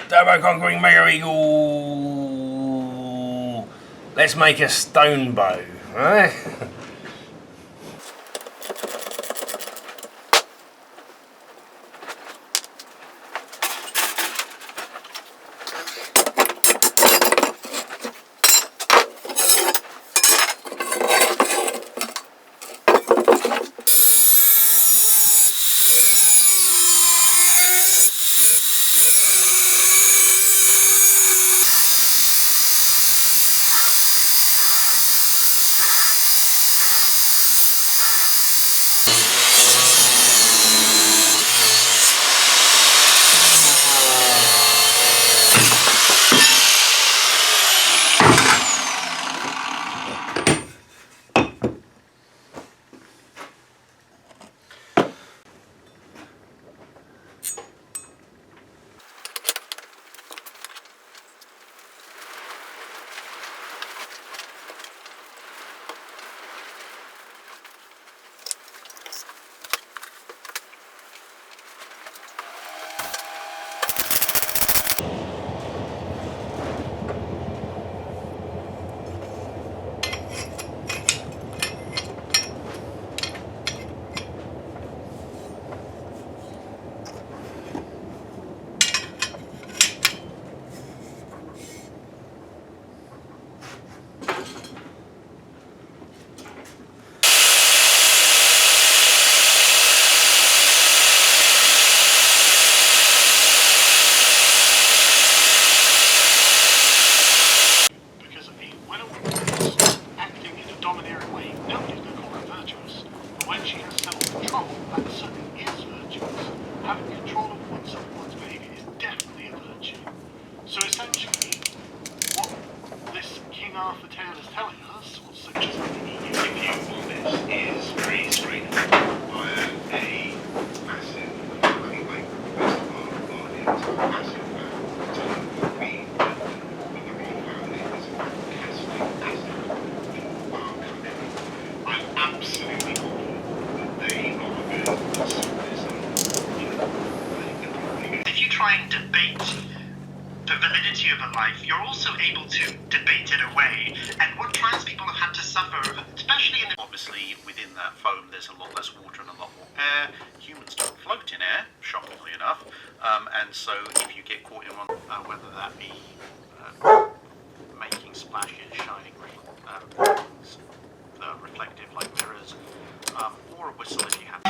Turbo conquering Mega Eagle. Let's make a stone bow, right? So essentially, what this King Arthur tale is telling us, or such as I think you give you on this, is very straight via a massive, I think like the best part of audience, massive we the royal family is a fantastic asset coming. I'm absolutely confident that they are going to sort this out. If you try and debate the validity of a life, you're also able to debate it away. And what trans people have had to suffer, especially in obviously within that foam there's a lot less water and a lot more air. Humans don't float in air, shockingly enough, and so if you get caught in one, whether that be making splashes, shining things, reflective like mirrors, or a whistle if you have.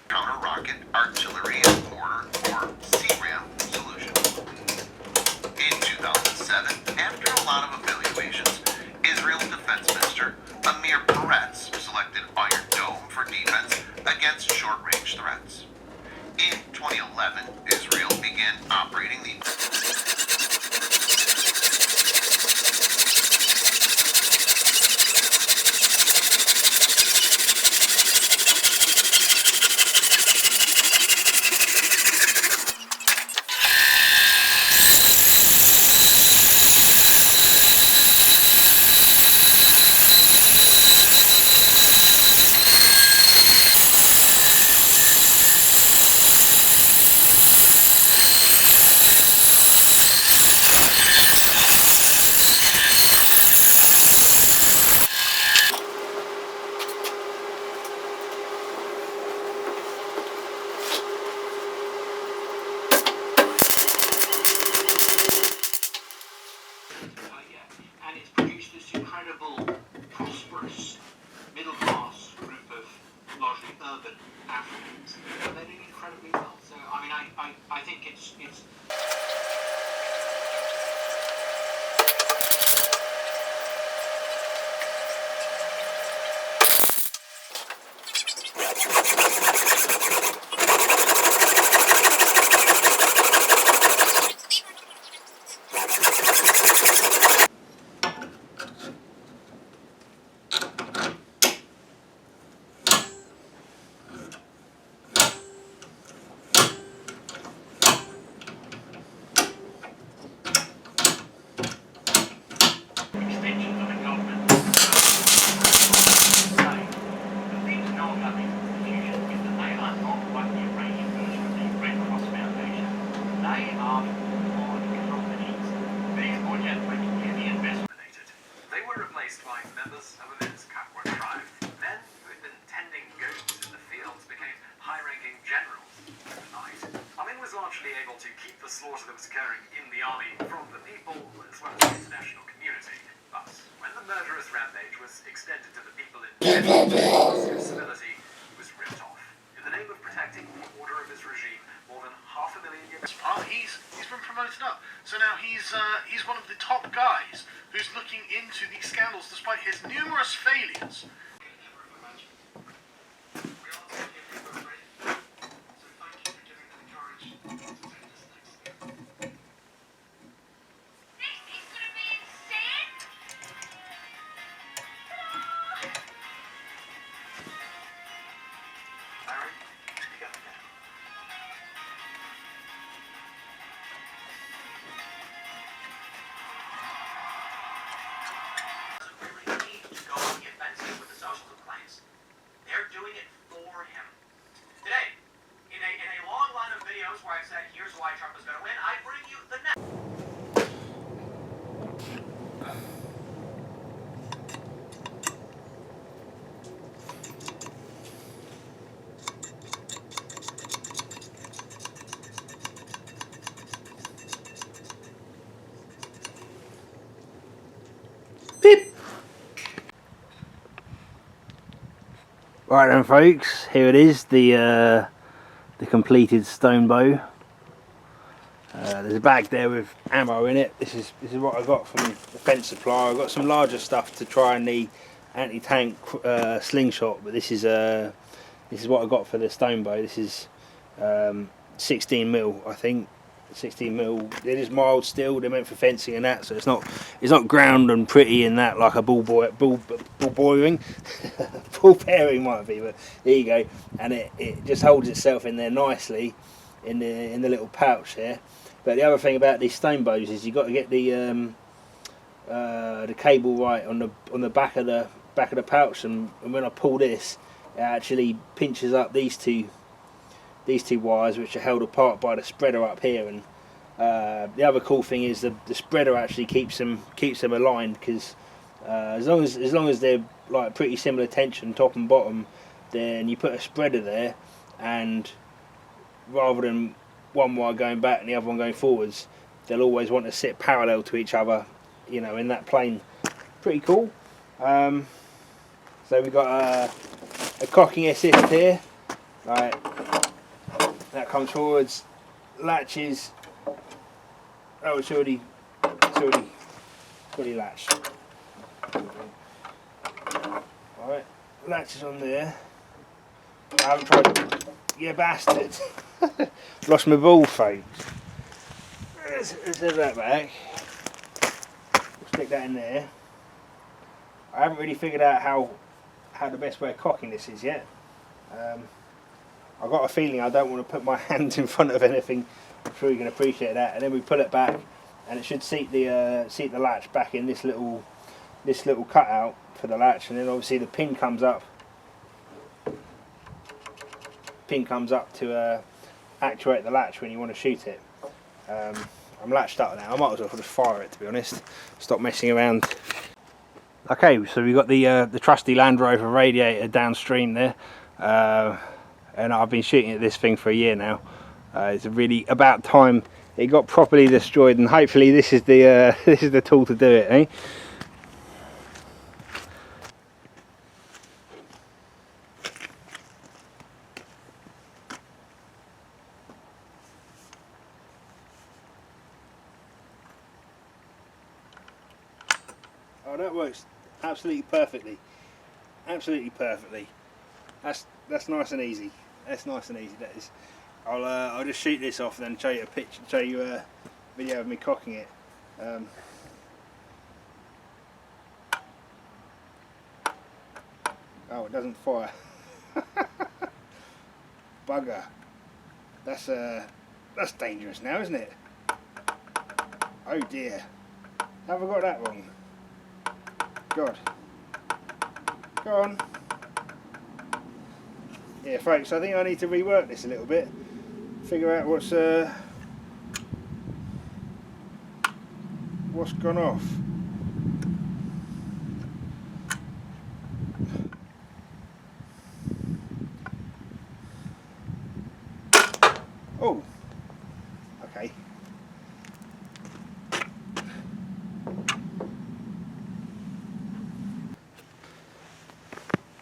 Counter-rocket, artillery, and mortar, or CRAM solution. In 2007, after a lot of evaluations, is Iron Dome for defense against short-range threats. In 2011, Israel began operating the and it's produced this incredible, prosperous, middle-class group of largely urban Africans. But they're doing incredibly well. So, I mean, I think it's extensions of the government. The thing to know about these institutions is that they are not like the Iranian version of the Red Cross Foundation. They are for companies. These budgets make heavy investment. They were replaced by members of a Kakwa tribe. Men who had been tending goats in the fields became high-ranking generals overnight. Amin was largely able to keep the slaughter that was occurring in the army from the people as well as the international community. But when the murderous rampage was extended to the people in civility, he was ripped off. In the name of protecting the order of his regime, more than 500,000 years. He's been promoted up. So now he's one of the top guys who's looking into these scandals despite his numerous failures. Where I said, here's why Trump is going to win, I bring you the next. Beep. Right then, folks. Here it is. The completed stone bow. There's a bag there with ammo in it. This is what I got from the fence supplier. I got some larger stuff to try and the anti-tank slingshot, but this is what I got for the stone bow. This is 16mm, I think. 16mm. They're just mild steel. They're meant for fencing and that, so it's not ground and pretty in that like a ball bearing. Ball bearing might be, but there you go. And it just holds itself in there nicely in the little pouch there. But the other thing about these stone bows is you've got to get the cable right on the back of the pouch, and when I pull this, it actually pinches up these two wires, which are held apart by the spreader up here. And the other cool thing is the spreader actually keeps them aligned, because as long as they're like pretty similar tension top and bottom, then you put a spreader there, and rather than one wire going back and the other one going forwards, they'll always want to sit parallel to each other, you know, in that plane. Pretty cool. So we've got a cocking assist here, right, that comes forwards, latches. Oh, it's already latched. Alright, latch is on there. I haven't tried. You bastard! Lost my ball, folks. Let's have that back. We'll stick that in there. I haven't really figured out how the best way of cocking this is yet. I've got a feeling I don't want to put my hand in front of anything. I'm sure you can appreciate that. And then we pull it back, and it should seat the latch back in this little cutout for the latch, and then obviously the pin comes up. To actuate the latch when you want to shoot it. I'm latched up now. I might as well just fire it, to be honest. Stop messing around. Okay, so we've got the trusty Land Rover radiator downstream there, and I've been shooting at this thing for a year now. It's really about time it got properly destroyed, and hopefully this is the tool to do it, eh? Oh, that works absolutely perfectly. Absolutely perfectly. That's nice and easy. That's nice and easy. That is. I'll just shoot this off and then show you a picture, show you a video of me cocking it. Oh, it doesn't fire. Bugger. That's dangerous now, isn't it? Oh dear. Have I got that wrong? God. Go on. Yeah, folks, I think I need to rework this a little bit. Figure out what's gone off. Oh. Okay.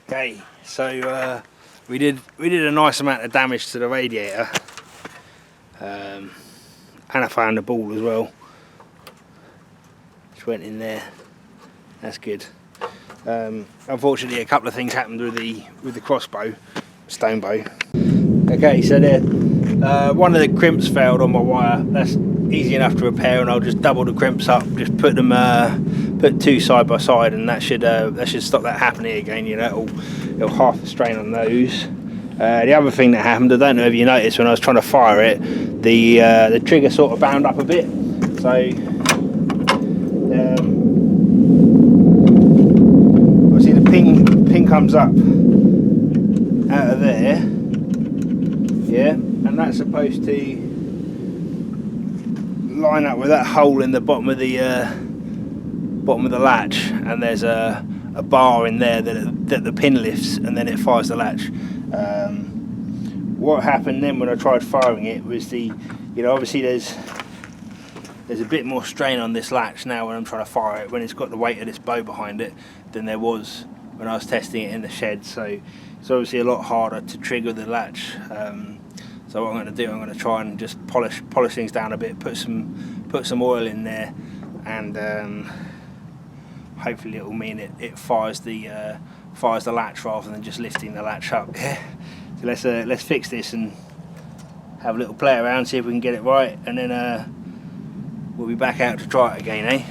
Okay, so we did a nice amount of damage to the radiator, and I found the ball as well. Just went in there. That's good. Unfortunately, a couple of things happened with the crossbow, stonebow. Okay, so there, one of the crimps failed on my wire. That's easy enough to repair, and I'll just double the crimps up. Just put them, put two side by side, and that should stop that happening again. You know, it'll half the strain on those. The other thing that happened, I don't know if you noticed when I was trying to fire it, the trigger sort of bound up a bit. So obviously the pin comes up out of there, yeah, and that's supposed to line up with that hole in the bottom of the latch, and there's a bar in there that the pin lifts, and then it fires the latch. What happened then when I tried firing it was obviously there's a bit more strain on this latch now when I'm trying to fire it, when it's got the weight of this bow behind it, than there was when I was testing it in the shed. So it's obviously a lot harder to trigger the latch. So what I'm going to do, I'm going to try and just polish things down a bit, put some oil in there, and hopefully it will mean it fires the latch rather than just lifting the latch up. So let's fix this and have a little play around, see if we can get it right, and then we'll be back out to try it again, eh?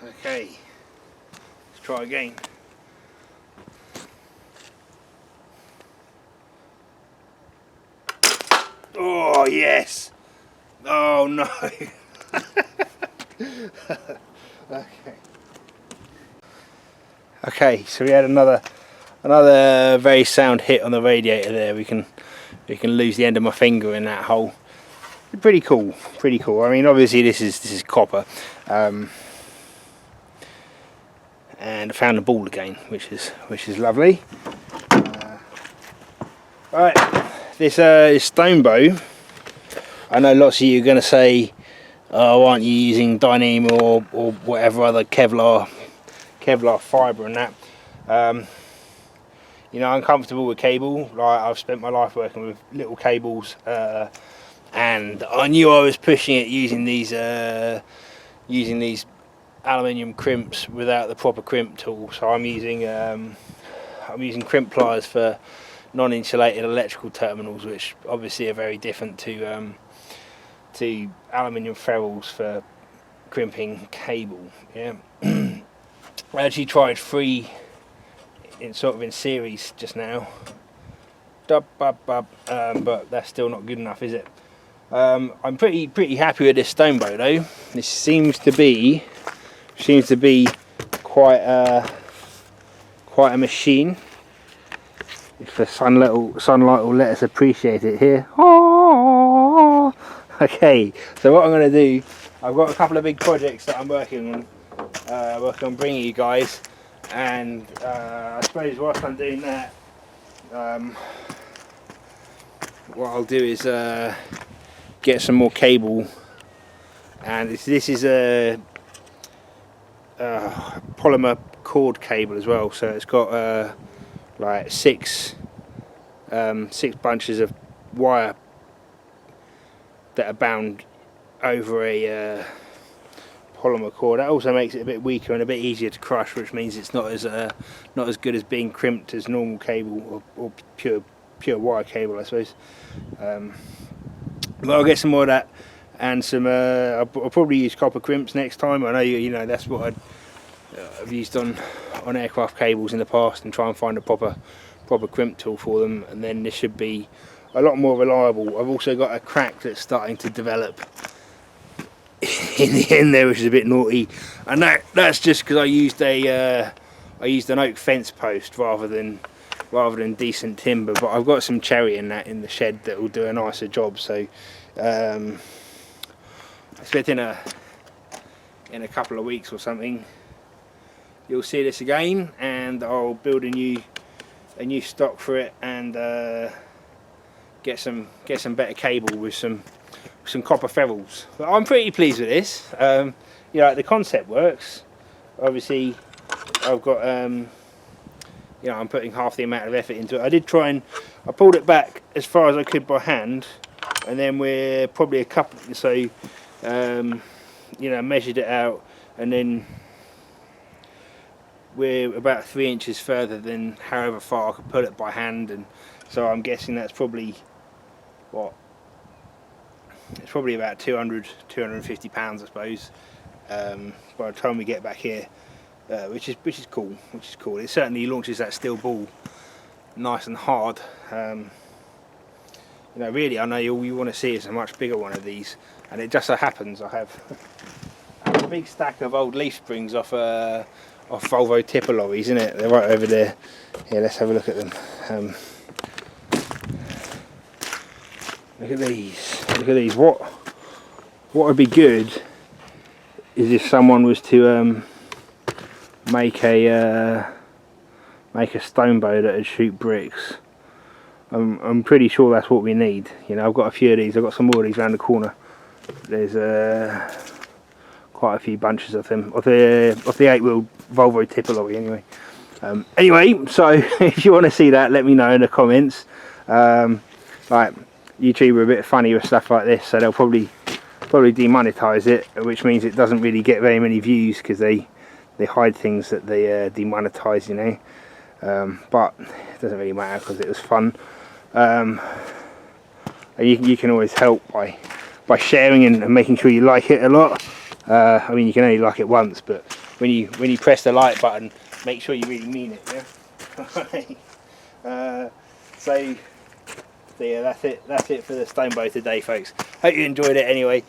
Okay, let's try again. Oh yes! Oh no! Okay, so we had another very sound hit on the radiator there. We can lose the end of my finger in that hole. Pretty cool, pretty cool. I mean, obviously this is copper. And I found the ball again, which is lovely. Right, this stone bow. I know lots of you are going to say, "Oh, aren't you using Dyneema or whatever other Kevlar Kevlar fibre and that. You know, I'm comfortable with cable. Like, I've spent my life working with little cables, and I knew I was pushing it using these aluminium crimps without the proper crimp tool. So I'm using crimp pliers for non-insulated electrical terminals, which obviously are very different to aluminium ferrules for crimping cable. Yeah. I actually tried 3 in series just now, but that's still not good enough, is it? I'm pretty happy with this stonebow though. This seems to be quite a machine. If the sunlight will let us appreciate it here. Oh, okay. So what I'm going to do, I've got a couple of big projects that I'm working on bringing you guys, and I suppose whilst I'm doing that, what I'll do is get some more cable, and this is a polymer cord cable as well, so it's got like six bunches of wire that are bound over a polymer cord. That also makes it a bit weaker and a bit easier to crush, which means it's not as good as being crimped as normal cable or pure wire cable, I suppose. But I'll get some more of that, and some. I'll probably use copper crimps next time. I know you know that's what I've used on aircraft cables in the past, and try and find a proper crimp tool for them, and then this should be a lot more reliable. I've also got a crack that's starting to develop in the end there, which is a bit naughty, and that's just because I used an oak fence post rather than decent timber, but I've got some cherry in the shed that will do a nicer job. So I expect in a couple of weeks or something you'll see this again, and I'll build a new stock for it, and get some better cable with some copper ferrules. But I'm pretty pleased with this. You know, the concept works. Obviously I've got you know, I'm putting half the amount of effort into it. I did try and I pulled it back as far as I could by hand, and then we're probably a couple, so you know, measured it out, and then we're about 3 inches further than however far I could put it by hand, and so I'm guessing that's probably what, it's probably about 250 pounds, I suppose, by the time we get back here. Which is cool. It certainly launches that steel ball nice and hard. You know, really, I know all you want to see is a much bigger one of these, and it just so happens I have a big stack of old leaf springs off Volvo tipper lorries, isn't it? They're right over there. Yeah, let's have a look at them. Look at these. What would be good is if someone was to make a stonebow that would shoot bricks. I'm pretty sure that's what we need. You know, I've got a few of these. I've got some more of these around the corner. There's quite a few bunches of them of the 8-wheel Volvo tipper lorry. Anyway, so if you want to see that, let me know in the comments. Like, YouTube are a bit funny with stuff like this, so they'll probably demonetize it, which means it doesn't really get very many views because they hide things that they demonetize, you know. But it doesn't really matter because it was fun. And you can always help by sharing and making sure you like it a lot. I mean, you can only like it once, but when you press the like button, make sure you really mean it. Yeah. So yeah, that's it for the stonebow today, folks. Hope you enjoyed it anyway.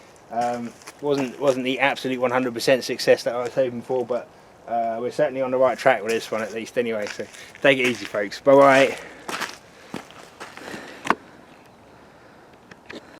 Wasn't the absolute 100% success that I was hoping for, but we're certainly on the right track with this one at least anyway. So take it easy, folks. Bye bye.